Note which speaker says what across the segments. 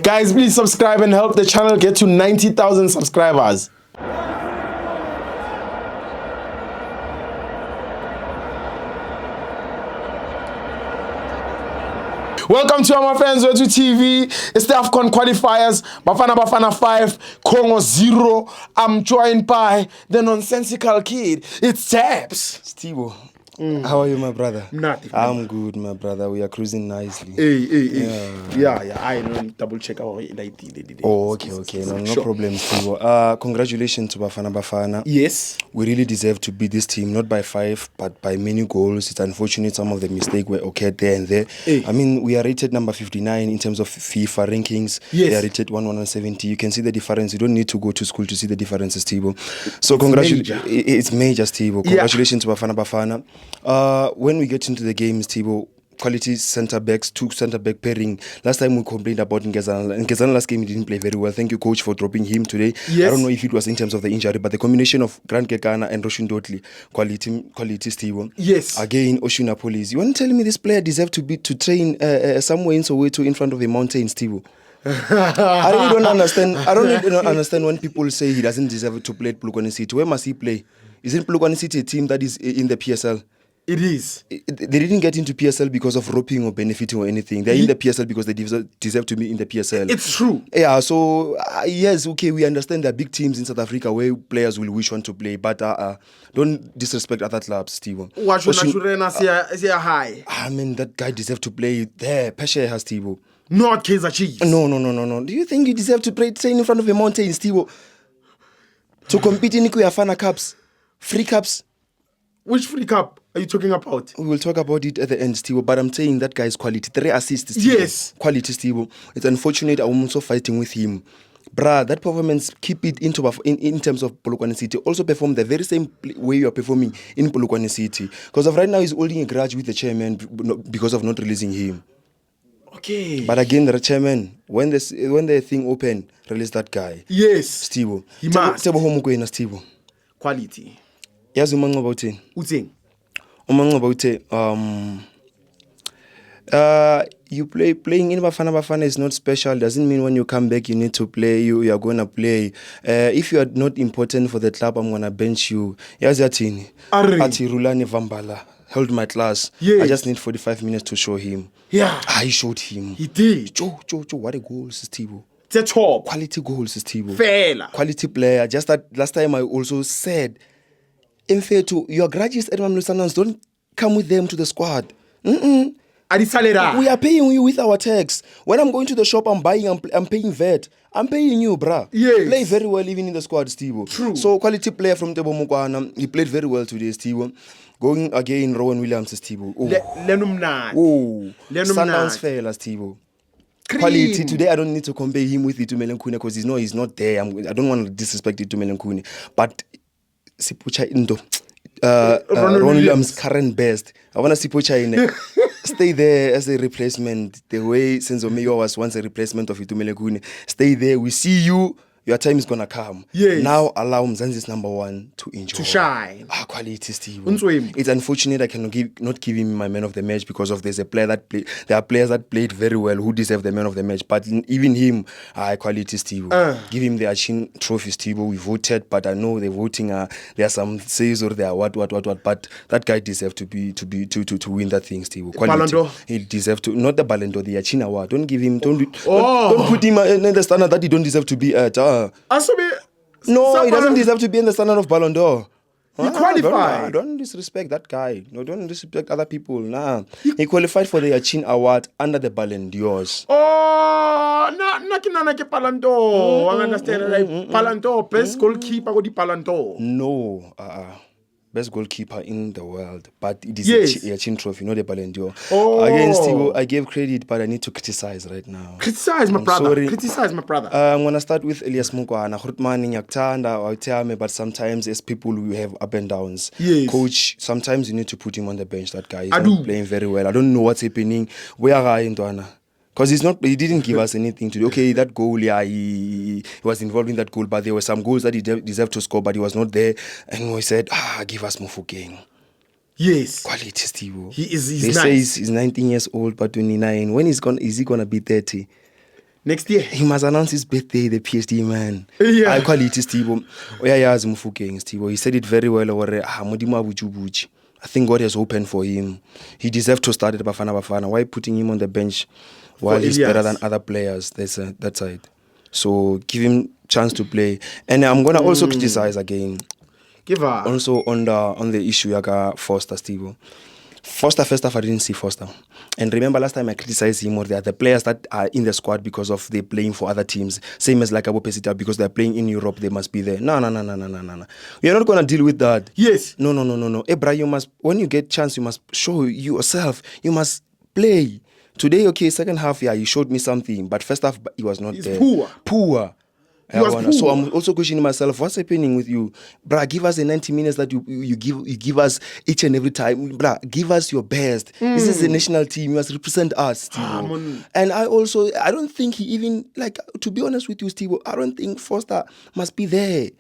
Speaker 1: Guys, please subscribe and help the channel get to 90,000 subscribers. Welcome to our FANS Wethu TV. It's the AFCON qualifiers. Bafana 5, Congo 0. I'm joined by the nonsensical kid. It's Tabs.
Speaker 2: Teboho, how are you, my brother?
Speaker 1: Nothing.
Speaker 2: I'm good, my brother. We are cruising nicely.
Speaker 1: Hey. Yeah. I know. Double check our ID.
Speaker 2: Oh, okay. No
Speaker 1: Sure.
Speaker 2: problem, Teboho. Congratulations to Bafana.
Speaker 1: Yes.
Speaker 2: We really deserve to beat this team, not by 5, but by many goals. It's unfortunate some of the mistakes were occurred there and there.
Speaker 1: Hey.
Speaker 2: I mean, we are rated number 59 in terms of FIFA rankings.
Speaker 1: Yes.
Speaker 2: They are rated 170. You can see the difference. You don't need to go to school to see the differences, Teboho. So it's major, Teboho. Congratulations to Bafana. When we get into the games, Teboho, quality centre-backs, 2 centre-back pairing. Last time we complained about Ngezana last game, he didn't play very well. Thank you, coach, for dropping him today.
Speaker 1: Yes.
Speaker 2: I don't know if it was in terms of the injury, but the combination of Grant Kekana and Roshin Dotli, quality Teboho.
Speaker 1: Yes.
Speaker 2: Again, Oshuna Police. You want to tell me this player deserves to train somewhere in Soweto in front of the mountains, Teboho? I really don't understand. I don't really don't understand when people say he doesn't deserve to play at Polokwane City. Where must he play? Isn't Polokwane City a team that is in the PSL?
Speaker 1: It is.
Speaker 2: They didn't get into PSL because of roping or benefiting or anything. They're in the PSL because they deserve to be in the PSL.
Speaker 1: It's true.
Speaker 2: Yeah, so yes, okay, we understand there are big teams in South Africa where players will wish one to play, but don't disrespect other clubs, Teboho.
Speaker 1: What should high?
Speaker 2: I mean, that guy deserves to play there. Peshe has Teboho.
Speaker 1: Not Kaiser Chiefs.
Speaker 2: No. Do you think you deserve to train in front of a mountain, Teboho? To compete in Fana Cups? Free Cups?
Speaker 1: Which free cup are you talking about?
Speaker 2: We will talk about it at the end, Teboho, but I'm saying that guy is quality. 3 assists, Teboho.
Speaker 1: Yes.
Speaker 2: Quality, Teboho. It's unfortunate I'm also fighting with him. Bruh, that performance, keep it in terms of Polokwane City. Also perform the very same way you are performing in Polokwane City. Because of right now, he's holding a grudge with the chairman because of not releasing him.
Speaker 1: Okay.
Speaker 2: But again, the chairman, when the thing open, release that guy.
Speaker 1: Yes.
Speaker 2: Teboho.
Speaker 1: He must.
Speaker 2: Teboho Mokoena, Teboho.
Speaker 1: Quality.
Speaker 2: Yazi Manqoba uthini?
Speaker 1: Uthini?
Speaker 2: Manqoba uthe you playing in Bafana is not special. Doesn't mean when you come back you need to play. You are gonna play. If you are not important for the club, I'm gonna bench you. Yazi athini? Ati Rulani Vambala held my class.
Speaker 1: Yes.
Speaker 2: I just need 45 minutes to show him.
Speaker 1: Yeah.
Speaker 2: I showed him.
Speaker 1: He did.
Speaker 2: Joe, what a goal, Teboho.
Speaker 1: It's a top.
Speaker 2: Quality goals, Teboho.
Speaker 1: Fair.
Speaker 2: Quality player. Just that last time I also said, in fair to your graduates, Edwin Lusanans, don't come with them to the squad. We are paying you with our tax. When I'm going to the shop, I'm paying VAT. I'm paying you, bruh.
Speaker 1: Yes.
Speaker 2: Play very well even in the squad, Teboho.
Speaker 1: True.
Speaker 2: So quality player from Teboho Mokoena. He played very well today, Teboho. Going again, Rowan Williams, Teboho. Sundowns fellas, Teboho. Quality today, I don't need to compare him with Itumeleng Khune because he's not there. I don't want to disrespect Itumeleng Khune, but Sipucha Indo, Ron Williams' current best. I want to Sipucha in stay there as a replacement. The way Senzo Mayo was once a replacement of Itumeleng Khune. Stay there. We see you. Your time is gonna come.
Speaker 1: Yes.
Speaker 2: Now allow Mzanzi's number 1 to enjoy.
Speaker 1: To shine.
Speaker 2: Quality, Teboho. It's unfortunate I cannot not give him my man of the match because of there are players that played very well who deserve the man of the match. But even him, quality, Teboho. Give him the Achin trophies, Teboho. We voted, but I know the voting there are some says or there are what. But that guy deserves to win that thing, Teboho. Quality. He deserves to, not the Ballon d'Or, the Achin award. Don't give him. Don't put him in the standard that he don't deserve to be at. No, he doesn't deserve to be in the standard of Ballon d'Or.
Speaker 1: He qualified.
Speaker 2: Don't disrespect that guy. No, don't disrespect other people. Nah. He qualified for the Achin Award under the Ballon d'Ors.
Speaker 1: Ballon d'Or. I understand. Ballon d'Or, best goalkeeper or the Ballon d'Or.
Speaker 2: No. Best goalkeeper in the world, but it is a Chin trophy, not a Ballon d'Or. Against Teboho, I gave credit, but I need to criticize right now.
Speaker 1: Criticize my brother.
Speaker 2: Sorry.
Speaker 1: Criticize my brother.
Speaker 2: I'm gonna start with Elias Mokoena. But sometimes as people we have up and downs.
Speaker 1: Yes.
Speaker 2: Coach, sometimes you need to put him on the bench. That guy is not playing very well. I don't know what's happening. Where are you, Ndwana? Because he didn't give us anything to do. Okay, that goal, he was involved in that goal, but there were some goals that he deserved to score, but he was not there. And we said, give us Mofokeng.
Speaker 1: Yes.
Speaker 2: Quality, Teboho.
Speaker 1: He's
Speaker 2: they
Speaker 1: nice.
Speaker 2: say he's 19 years old, but 29. When is he gonna be 30?
Speaker 1: Next year.
Speaker 2: He must announce his birthday, the PhD man.
Speaker 1: Yeah.
Speaker 2: I call it Teboho. He said it very well. I think God has opened for him. He deserves to start at Bafana. Why putting him on the bench while he's better than other players? That's that side. So give him chance to play. And I'm gonna also criticize again.
Speaker 1: Give her.
Speaker 2: Also on the issue Yaga Foster Teboho. Foster, first off, I didn't see Foster. And remember last time I criticized him, or they are the players that are in the squad because of they playing for other teams. Same as like Abu Pesita, because they're playing in Europe, they must be there. No. You're not going to deal with that.
Speaker 1: Yes.
Speaker 2: No. Ebra, you must, when you get chance, you must show yourself. You must play. Today, okay, second half, yeah, you showed me something. But first half, he was not there. Poor. So I'm also questioning myself, what's happening with you? Bruh, give us the 90 minutes that you give us each and every time. Bruh, give us your best. This is the national team. You must represent us, Teboho. And I don't think he even, like, to be honest with you, Teboho, I don't think Foster must be there.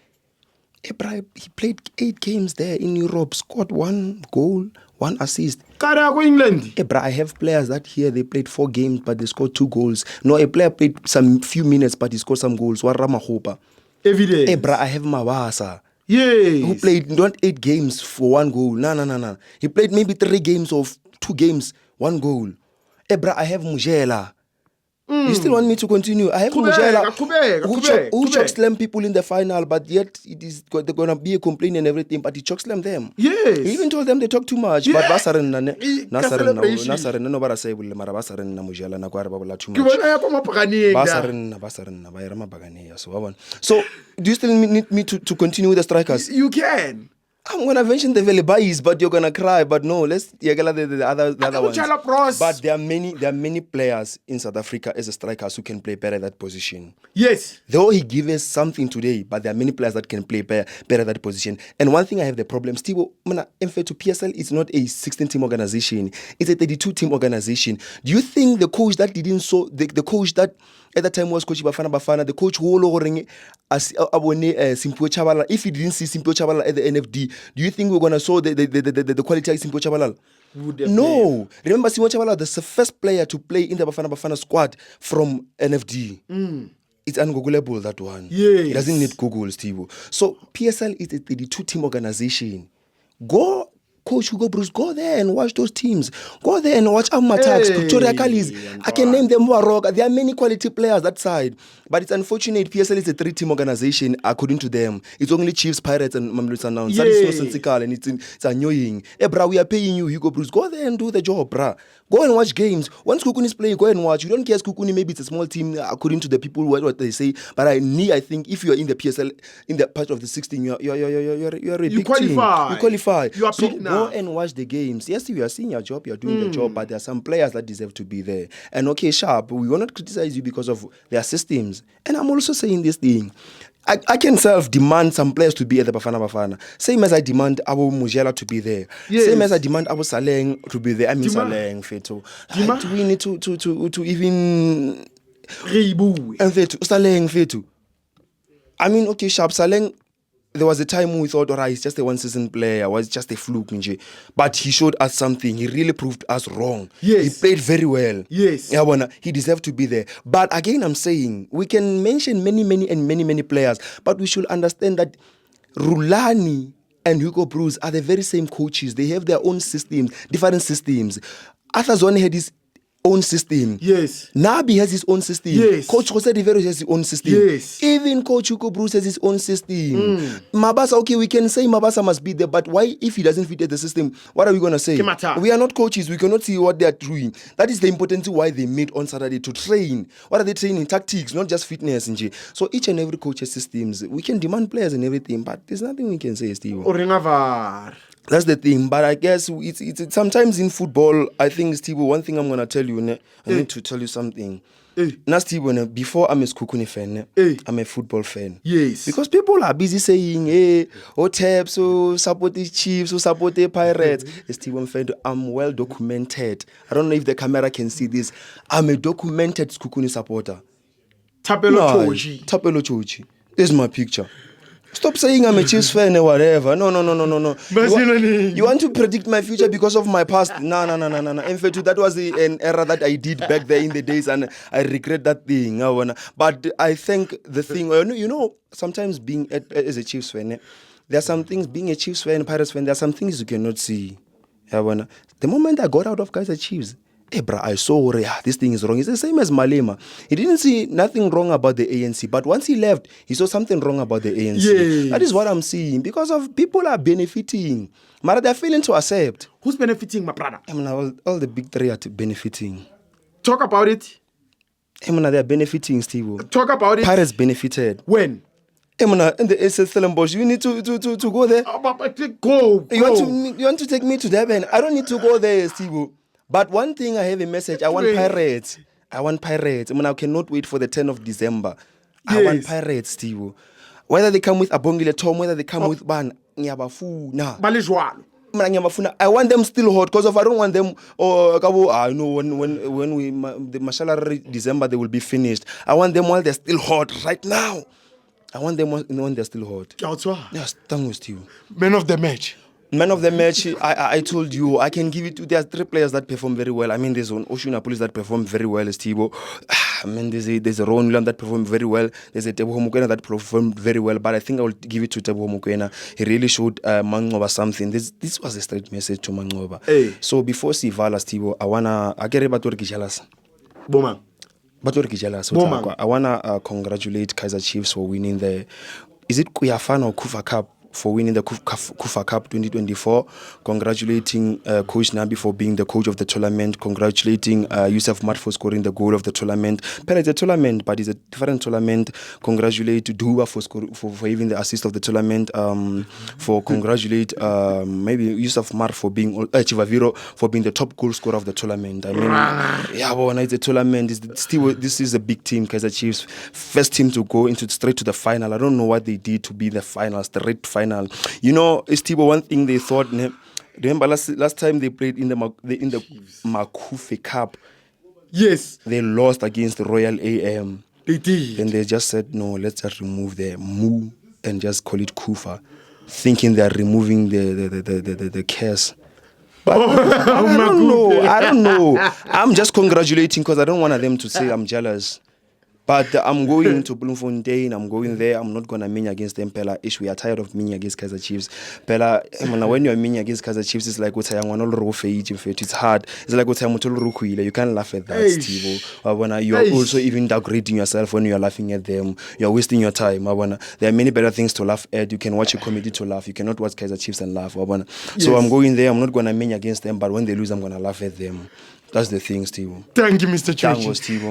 Speaker 2: Bruh, he played 8 games there in Europe, scored 1 goal, 1 assist.
Speaker 1: England.
Speaker 2: Bruh, I have players that here they played 4 games but they scored 2 goals. No, a player played some few minutes but he scored some goals. Manqoba.
Speaker 1: Every day.
Speaker 2: Bruh, I have Mawasa.
Speaker 1: Yes.
Speaker 2: Who played not 8 games for 1 goal. No. He played maybe 3 games or 2 games, 1 goal. Bruh, I have Mujela. You still want me to continue? I have Mujela who chokeslam people in the final, but yet they're gonna be a complaint and everything, but he chokeslam them.
Speaker 1: Yes.
Speaker 2: He even told them they talk too much.
Speaker 1: Yeah.
Speaker 2: But Basaren So do you still need me to continue with the strikers?
Speaker 1: You can.
Speaker 2: I'm gonna mention the Velibais, but you're gonna cry. But no, let's the other ones. But there are many players in South Africa as a strikers who can play better that position.
Speaker 1: Yes.
Speaker 2: Though he gave us something today, but there are many players that can play better that position. And one thing I have the problem, Steve, to PSL is not a 16-team organization. It's a 32-team organization. Do you think the coach that didn't the coach that at that time was Coach Bafana, the coach who as Simpio Chabalala, if he didn't see Simpio Chabalala at the NFD, do you think we're gonna show the quality of Simpio Chabalala? No. Remember, Simpio Chabalala, the first player to play in the Bafana squad from NFD. It's ungoogleable, that one.
Speaker 1: Yes.
Speaker 2: It doesn't need Google, Steve. So PSL is a 32-team organization. Go, Coach Hugo Bruce, go there and watch those teams. Go there and watch Amatax, Victoria Kalis. I can name them Warrock. There are many quality players that side. But it's unfortunate, PSL is a 3-team organization, according to them. It's only Chiefs, Pirates, and Mamelodi Sundowns. That is so sensical and it's annoying. Hey, bro, we are paying you, Hugo Bruce. Go there and do the job, bro. Go and watch games. Once Kukuni is playing, go and watch. You don't care if Kukuni, maybe it's a small team, according to the people, what they say. But I think if you are in the PSL, in the part of the 16, you're a big team. You qualify.
Speaker 1: You are
Speaker 2: so
Speaker 1: big now.
Speaker 2: go and watch the games. Yes, you are seeing your job, you're doing the job, but there are some players that deserve to be there. And okay, sharp, we will not criticize you because of their systems. And I'm also saying this thing. I can self-demand some players to be at the Bafana. Same as I demand Abu Mujela to be there. Yes. Same as I demand Abu Saleng to be there. I mean Saleng, Feto. We need to even... Saleng, Feto. I mean, okay, sharp, Saleng, there was a time when we thought, alright, he's just a 1-season player, was just a fluke, but he showed us something. He really proved us wrong.
Speaker 1: Yes.
Speaker 2: He played very well.
Speaker 1: Yes.
Speaker 2: He deserved to be there. But again, I'm saying, we can mention many players, but we should understand that Rulani and Hugo Bruce are the very same coaches. They have their own systems, different systems. Arthur Zwane had his own system.
Speaker 1: Yes.
Speaker 2: Nabi has his own system.
Speaker 1: Yes.
Speaker 2: Coach Jose Rivero has his own system.
Speaker 1: Yes.
Speaker 2: Even Coach Hugo Bruce has his own system. Mabasa, okay, we can say Mabasa must be there, but why, if he doesn't fit the system, what are we going to say? We are not coaches. We cannot see what they are doing. That is the importance why they meet on Saturday to train. What are they training? Tactics, not just fitness. So each and every coach has systems. We can demand players and everything, but there's nothing we can say, Steve. That's the thing. But I guess it's sometimes in football, I think, Steve, one thing I'm going to tell you, I need to tell you something. Now, Steve, before I'm a Skukuni fan, I'm a football fan.
Speaker 1: Yes.
Speaker 2: Because people are busy saying, hey, Taps, support the Chiefs, support the Pirates. Steve, I'm well documented. I don't know if the camera can see this. I'm a documented Skukuni supporter.
Speaker 1: Tapelo Chochi.
Speaker 2: This is my picture. Stop saying I'm a Chiefs fan or whatever. No. You want to predict my future because of my past? No. In fact, that was an error that I did back there in the days, and I regret that thing. But I think the thing, sometimes being as a Chiefs fan, there are some things, being a Chiefs fan, Pirates fan, there are some things you cannot see. The moment I got out of Kaizer Chiefs, hey, bro, I saw this thing is wrong. It's the same as Malema. He didn't see nothing wrong about the ANC, but once he left, he saw something wrong about the ANC.
Speaker 1: Yes.
Speaker 2: That is what I'm seeing, because of people are benefiting. Mara, they're failing to accept.
Speaker 1: Who's benefiting, my brother?
Speaker 2: All the big three are benefiting.
Speaker 1: Talk about it.
Speaker 2: They're benefiting, Steve.
Speaker 1: Talk about it.
Speaker 2: Pirates benefited.
Speaker 1: When?
Speaker 2: In the Stellenbosch, you need to go there.
Speaker 1: Go.
Speaker 2: You want to take me to Durban? I don't need to go there, Steve. But one thing, I have a message. I want Pirates. I cannot wait for the 10th of December. Yes. I want Pirates, Steve. Whether they come with Abongile Tom, whether they come with Ban, I want them still hot, because if I don't want them, when the Mashallah December, they will be finished. I want them while they're still hot right now. I want them when they're still hot. Yes, thank you.
Speaker 1: Man of the match.
Speaker 2: Man of the match, I told you, I can give it to, there are 3 players that perform very well. There's an Oshuna Police that perform very well, as Teboho. There's a Ron William that performed very well. There's a Teboho Mokoena that performed very well. But I think I will give it to Teboho Mokoena. He really showed Manqoba something. This was a straight message to Manqoba.
Speaker 1: Hey.
Speaker 2: So before Sivala, Teboho, I get about to jealous.
Speaker 1: Boma.
Speaker 2: I wanna congratulate Kaizer Chiefs for winning the, is it Kuyafana or Kufa Cup, for winning the Kufa Cup 2024. Congratulating Coach Nabi for being the coach of the tournament. Congratulating Yusuf Mat for scoring the goal of the tournament. It's a tournament, but it's a different tournament. Congratulate Duba for having the assist of the tournament. For congratulate maybe Yusuf Mat for being Chivaviro for being the top goal scorer of the tournament. It's a tournament. This is a big team, Kaizer Chiefs. First team to go straight to the final. I don't know what they did to be the finals, the red final. Steve, one thing they thought. Remember last time they played in the Makufe Cup.
Speaker 1: Yes.
Speaker 2: They lost against the Royal AM.
Speaker 1: They did.
Speaker 2: Then they just said, no, let's just remove the Mu and just call it Kufa, thinking they're removing the curse. But I don't know. I'm just congratulating, because I don't want them to say I'm jealous. But I'm going to Bloemfontein. I'm going there. I'm not going to mean against them. Pella, we are tired of meaning against Kaizer Chiefs. Pella, when you are meaning against Kaizer Chiefs, it's like it's hard. It's like you can't laugh at that, Steve. You are also even degrading yourself when you are laughing at them. You are wasting your time. There are many better things to laugh at. You can watch a comedy to laugh. You cannot watch Kaizer Chiefs and laugh.
Speaker 1: Yes.
Speaker 2: So I'm going there. I'm not going to mean against them. But when they lose, I'm going to laugh at them. That's the thing, Steve.
Speaker 1: Thank you, Mr. Church.
Speaker 2: Thank you, Steve.